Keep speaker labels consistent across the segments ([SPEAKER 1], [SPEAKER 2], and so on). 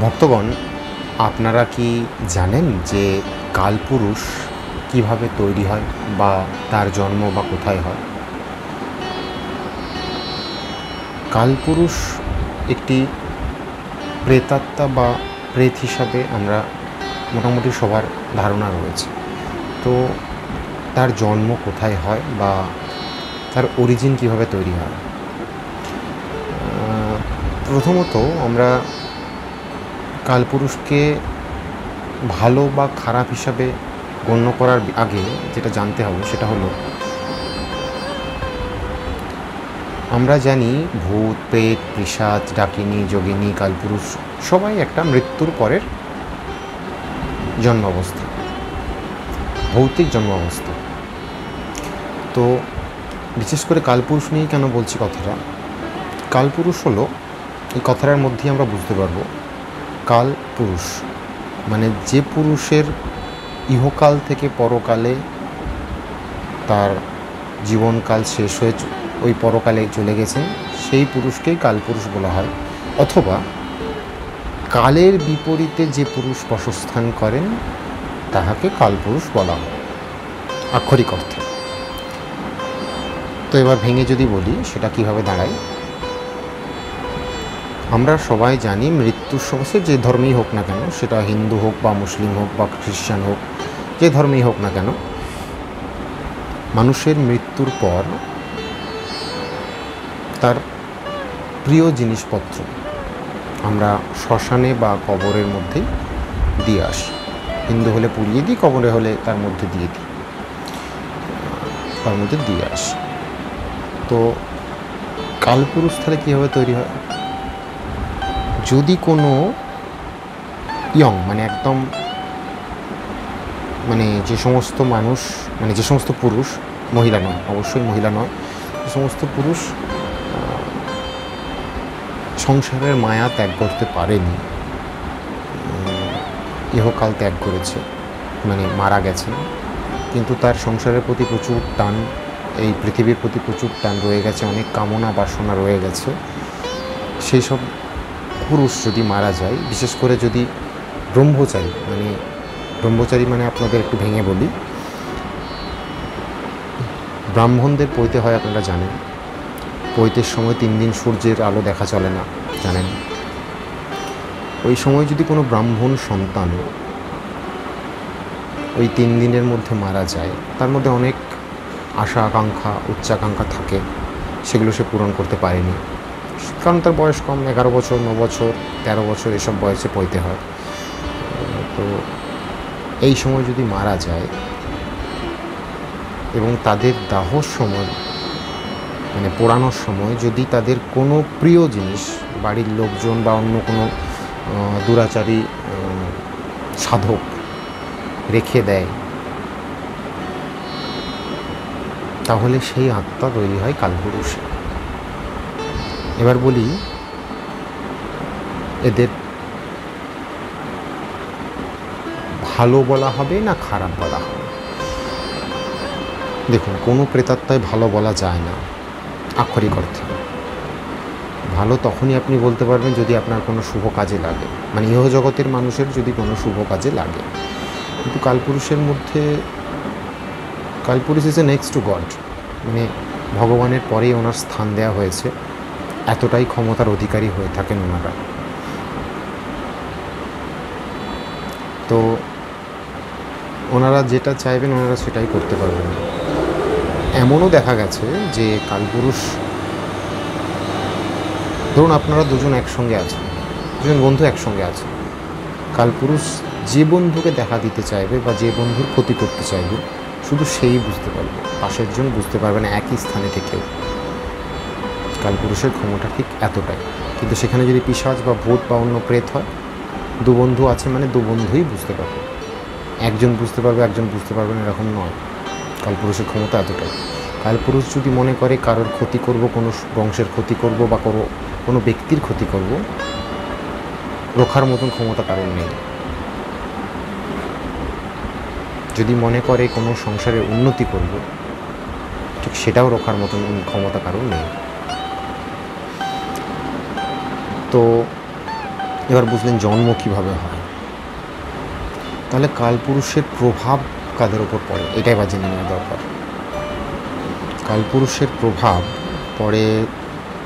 [SPEAKER 1] ভক্তগণ, আপনারা কি জানেন যে কালপুরুষ কিভাবে তৈরি হয় বা তার জন্ম বা কোথায় হয়? কালপুরুষ একটি প্রেতাত্মা বা প্রেত হিসাবে আমরা মোটামুটি সবার ধারণা রয়েছে। তো তার জন্ম কোথায় হয় বা তার অরিজিন কিভাবে তৈরি হয়? প্রথমত আমরা কালপুরুষকে ভালো বা খারাপ হিসাবে গণ্য করার আগে যেটা জানতে হবে সেটা হলো, আমরা জানি ভূত, প্রেত, পিশাচ, ডাকিনী, যোগিনী, কালপুরুষ সবাই একটা মৃত্যুর পরের জন্মাবস্থা, ভৌতিক জন্মাবস্থা। তো বিশেষ করে কালপুরুষ নিয়ে কেন বলছি কথাটা, কালপুরুষ হলো, এই কথাটার মধ্যেই আমরা বুঝতে পারবো, কাল পুরুষ মানে যে পুরুষের ইহকাল থেকে পরকালে তার জীবনকাল শেষ হয়ে ওই পরকালে চলে গেছেন, সেই পুরুষকেই কালপুরুষ বলা হয়। অথবা কালের বিপরীতে যে পুরুষ বাসস্থান করেন তাহাকে কালপুরুষ বলা হয় আক্ষরিক অর্থে। তো এবার ভেঙে যদি বলি সেটা কিভাবে দাঁড়ায়, আমরা সবাই জানি মৃত্যুর সময় যে ধর্মেই হোক না কেন, সেটা হিন্দু হোক বা মুসলিম হোক বা খ্রিস্টান হোক, যে ধর্মেই হোক না কেন, মানুষের মৃত্যুর পর তার প্রিয় জিনিসপত্র আমরা শ্মশানে বা কবরের মধ্যেই দিয়ে আসি। হিন্দু হলে পুড়িয়ে দিই, কবরে হলে তার মধ্যে দিয়ে দিই, তার মধ্যে দিয়ে আসি। তো কালপুরুষ তাহলে কীভাবে তৈরি হয়? যদি কোনো মানে একদম যে সমস্ত মানুষ, যে সমস্ত পুরুষ, মহিলা নয়, অবশ্যই মহিলা নয়, যে সমস্ত পুরুষ সংসারের মায়া ত্যাগ করতে পারেনি, ইহকাল ত্যাগ করেছে, মারা গেছেন, কিন্তু তার সংসারের প্রতি প্রচুর টান, এই পৃথিবীর প্রতি প্রচুর টান রয়ে গেছে, অনেক কামনা বাসনা রয়ে গেছে, সেই সব পুরুষ যদি মারা যায়, বিশেষ করে যদি ব্রহ্মচারী আপনাদের একটু ভেঙে বলি, ব্রাহ্মণদের পৈতে হয়, আপনারা জানেন। পৈতের সময় 3 দিন সূর্যের আলো দেখা চলে না, জানেন। ওই সময় যদি কোনো ব্রাহ্মণ সন্তান ওই 3 দিনের মধ্যে মারা যায়, তার মধ্যে অনেক আশা আকাঙ্ক্ষা, উচ্চাকাঙ্ক্ষা থাকে, সেগুলো সে পূরণ করতে পারেনি, কারণ তার বয়স কম, 11 বছর, 9 বছর, 13 বছর এসব বয়সে পৈতে হয়। তো এই সময় যদি মারা যায় এবং তাদের দাহর সময়, পোড়ানোর সময় যদি তাদের কোনো প্রিয় জিনিস বাড়ির লোকজন বা অন্য কোনো দুরাচারী সাধক রেখে দেয়, তাহলে সেই আত্মা তৈরি হয় কালপুরুষে। এবার বলি, এদের ভালো বলা হবে না খারাপ বলা হবে? দেখুন, কোনো প্রেতাত্মায় ভালো বলা যায় না আক্ষরিক অর্থে। ভালো তখনই আপনি বলতে পারবেন যদি আপনার কোনো শুভ কাজে লাগে, ইহজগতের মানুষের যদি কোনো শুভ কাজে লাগে। কিন্তু কালপুরুষের মধ্যে, কালপুরুষ is a next to God, ভগবানের পরেই ওনার স্থান দেওয়া হয়েছে, এতটাই ক্ষমতার অধিকারী হয়ে থাকেন ওনারা। তো ওনারা যেটা চাইবেন ওনারা সেটাই করতে পারবেন। এমনও দেখা গেছে যে কালপুরুষ, ধরুন আপনারা দুজন একসঙ্গে আছেন, দুজন বন্ধু একসঙ্গে আছেন, কালপুরুষ যে বন্ধুকে দেখা দিতে চাইবে বা যে বন্ধুর ক্ষতি করতে চাইবে, শুধু সেই বুঝতে পারবে, পাশের জন বুঝতে পারবে না একই স্থানে থেকেও। কালপুরুষের ক্ষমতা ঠিক এতটাই। কিন্তু সেখানে যদি পিশাচ বা ভূত বা অন্য প্রেত হয়, দু বন্ধু আছে দু বন্ধুই বুঝতে পারবে, একজন বুঝতে পারবে একজন বুঝতে পারবে না, এরকম নয়। কালপুরুষের ক্ষমতা এতটাই। কালপুরুষ যদি মনে করে কারোর ক্ষতি করব, কোনো বংশের ক্ষতি করব বা কোনো ব্যক্তির ক্ষতি করব, রোখার মতন ক্ষমতা কারণ নেই। যদি মনে করে কোনো সংসারের উন্নতি করব, ঠিক সেটাও রোখার মতন ক্ষমতা কারণ নেই। তো এবার বুঝলেন জন্ম কীভাবে হয়। তাহলে কালপুরুষের প্রভাব কাদের ওপর পড়ে এটাই এবার জেনে নেওয়া দরকার। কালপুরুষের প্রভাব পড়ে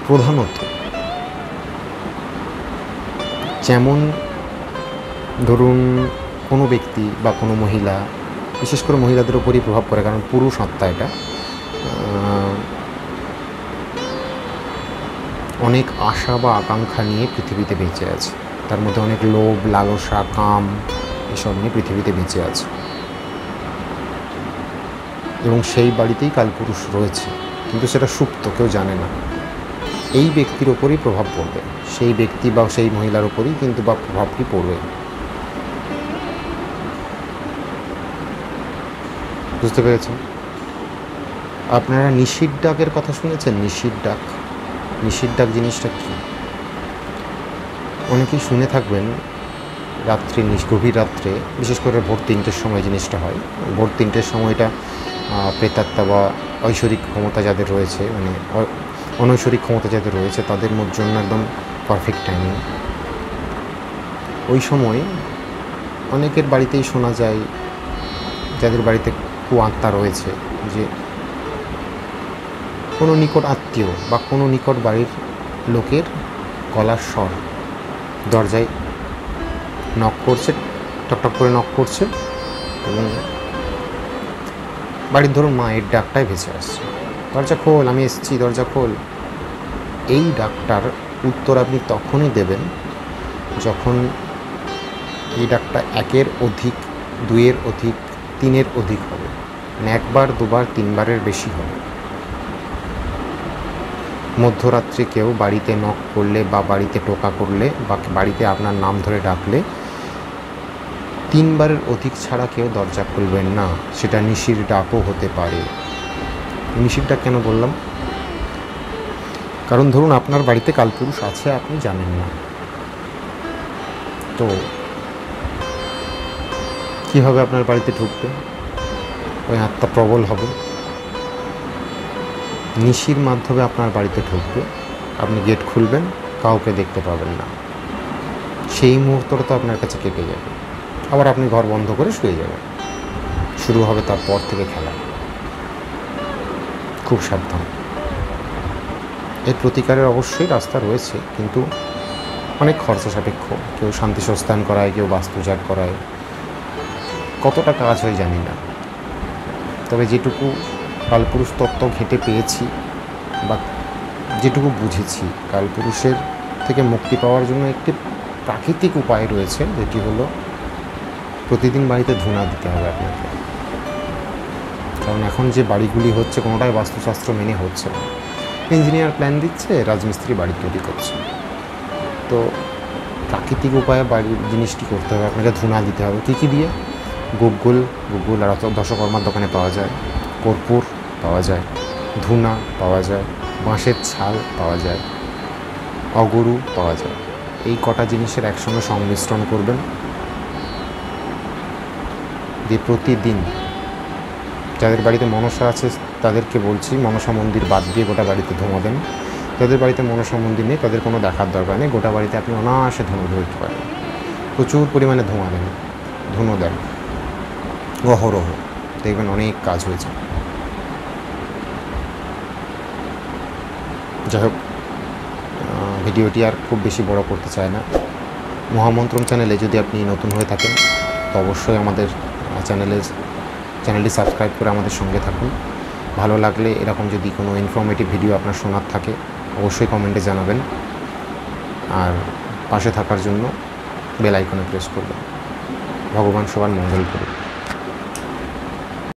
[SPEAKER 1] প্রধানত, যেমন ধরুন কোনো ব্যক্তি বা কোনো মহিলা, বিশেষ করে মহিলাদের ওপরই প্রভাব পড়ে, কারণ পুরুষ আত্মা এটা, অনেক আশা বা আকাঙ্ক্ষা নিয়ে পৃথিবীতে বেঁচে আছে, তার মধ্যে অনেক লোভ, লালসা, কাম এসব নিয়ে পৃথিবীতে বেঁচে আছে, এবং সেই বাড়িতেই কালপুরুষ রয়েছে, কিন্তু সেটা সুপ্ত, কেউ জানে না। এই ব্যক্তির ওপরই প্রভাব পড়বে, সেই ব্যক্তি বা সেই মহিলার ওপরই কিন্তু বা প্রভাবটি পড়বে। বুঝতে পেরেছেন? আপনারা নিশির ডাকের কথা শুনেছেন? নিশির ডাক, নিশির ডাক জিনিসটা কী অনেকেই শুনে থাকবেন। রাত্রে, গভীর রাত্রে, বিশেষ করে ভোর 3টের সময় জিনিসটা হয়। ভোর 3টের সময়টা প্রেতাত্মা বা ঐশ্বরিক ক্ষমতা যাদের রয়েছে, মানে অনৈশ্বরিক ক্ষমতা যাদের রয়েছে, তাদের জন্য একদম পারফেক্ট টাইমিং। ওই সময় অনেকের বাড়িতেই শোনা যায়, যাদের বাড়িতে কুআত্মা রয়েছে, যে কোনো নিকট আত্মীয় বা কোনো নিকট বাড়ির লোকের গলার স্বর দরজায় নক করছে, টকটক করে নক করছে, এবং বাড়ির ধরুন মায়ের ডাকটাই ভেসে আসছে, দরজা খোল, আমি এসেছি, দরজা খোল। এই ডাকটার উত্তর আপনি তখনই দেবেন যখন এই ডাকটা 1-এর অধিক, 2-এর অধিক, 3-এর অধিক হবে, মানে 1বার, 2বার, 3বারের বেশি হবে। মধ্যরাত্রে কেউ বাড়িতে নক করলে বা বাড়িতে টোকা করলে বা বাড়িতে আপনার নাম ধরে ডাকলে 3বারের অধিক ছাড়া কেউ দরজা খুলবেন না, সেটা নিশির ডাকও হতে পারে। নিশির ডাক কেন বললাম? কারণ ধরুন আপনার বাড়িতে কালপুরুষ আছে, আপনি জানেন না, তো কীভাবে আপনার বাড়িতে ঢুকবে? ওই আত্মা প্রবল হবে, নিশির মাধ্যমে আপনার বাড়িতে ঢুকবে, আপনি গেট খুলবেন, কাউকে দেখতে পাবেন না, সেই মুহূর্তটা তো আপনার কাছে কেটে যাবে, আবার আপনি ঘর বন্ধ করে শুয়ে যাবেন, শুরু হবে তারপর থেকে খেলা। খুব সাবধান। এর প্রতিকারের অবশ্যই রাস্তা রয়েছে, কিন্তু অনেক খরচা সাপেক্ষ। কেউ শান্তি সস্থান করায়, কেউ বাস্তুজাগ করায়, কতটা কাজ হয় জানি না। তবে যেটুকু কালপুরুষ তত্ত্ব ঘেঁটে পেয়েছি বা যেটুকু বুঝেছি, কালপুরুষের থেকে মুক্তি পাওয়ার জন্য একটি প্রাকৃতিক উপায় রয়েছে, যেটি হলো প্রতিদিন বাড়িতে ধূনা দিতে হবে আপনাকে। কারণ এখন যে বাড়িগুলি হচ্ছে কোনোটাই বাস্তুশাস্ত্র মেনে হচ্ছে না। ইঞ্জিনিয়ার প্ল্যান দিচ্ছে, রাজমিস্ত্রি বাড়ি তৈরি করছে, তো প্রাকৃতিক উপায়ে বাড়ির জিনিসটি করতে হবে, আপনাকে ধূনা দিতে হবে। কী কী দিয়ে? গুগ্গুল আর দশকর্মার দোকানে পাওয়া যায়, কর্পূর পাওয়া যায়, ধূনা পাওয়া যায়, বাঁশের ছাল পাওয়া যায়, অগরু পাওয়া যায়। এই কটা জিনিসের একসঙ্গে সংমিশ্রণ করবেন, দিয়ে প্রতিদিন, যাদের বাড়িতে মনসা আছে তাদেরকে বলছি মনসা মন্দির বাদ দিয়ে গোটা বাড়িতে ধোঁয়া দেন। যাদের বাড়িতে মনসা মন্দির নেই তাদের কোনো দেখার দরকার নেই, গোটা বাড়িতে আপনি অনায়াসে ধুনো ধরতে পারেন। প্রচুর পরিমাণে ধোঁয়া দেন, ধুনো দেন অহরহ, দেখবেন অনেক কাজ হয়েছে। যাই হোক, ভিডিওটি আর খুব বেশি বড় করতে চায় না। মহামন্ত্রম চ্যানেলে যদি আপনি নতুন হয়ে থাকেন তো অবশ্যই আমাদের চ্যানেলটি সাবস্ক্রাইব করে আমাদের সঙ্গে থাকুন। ভালো লাগলে এরকম যদি কোনো ইনফরমেটিভ ভিডিও আপনার শোনার থাকে অবশ্যই কমেন্টে জানাবেন, আর পাশে থাকার জন্য বেল আইকনে প্রেস করবেন। ভগবান সবার মঙ্গল করুন।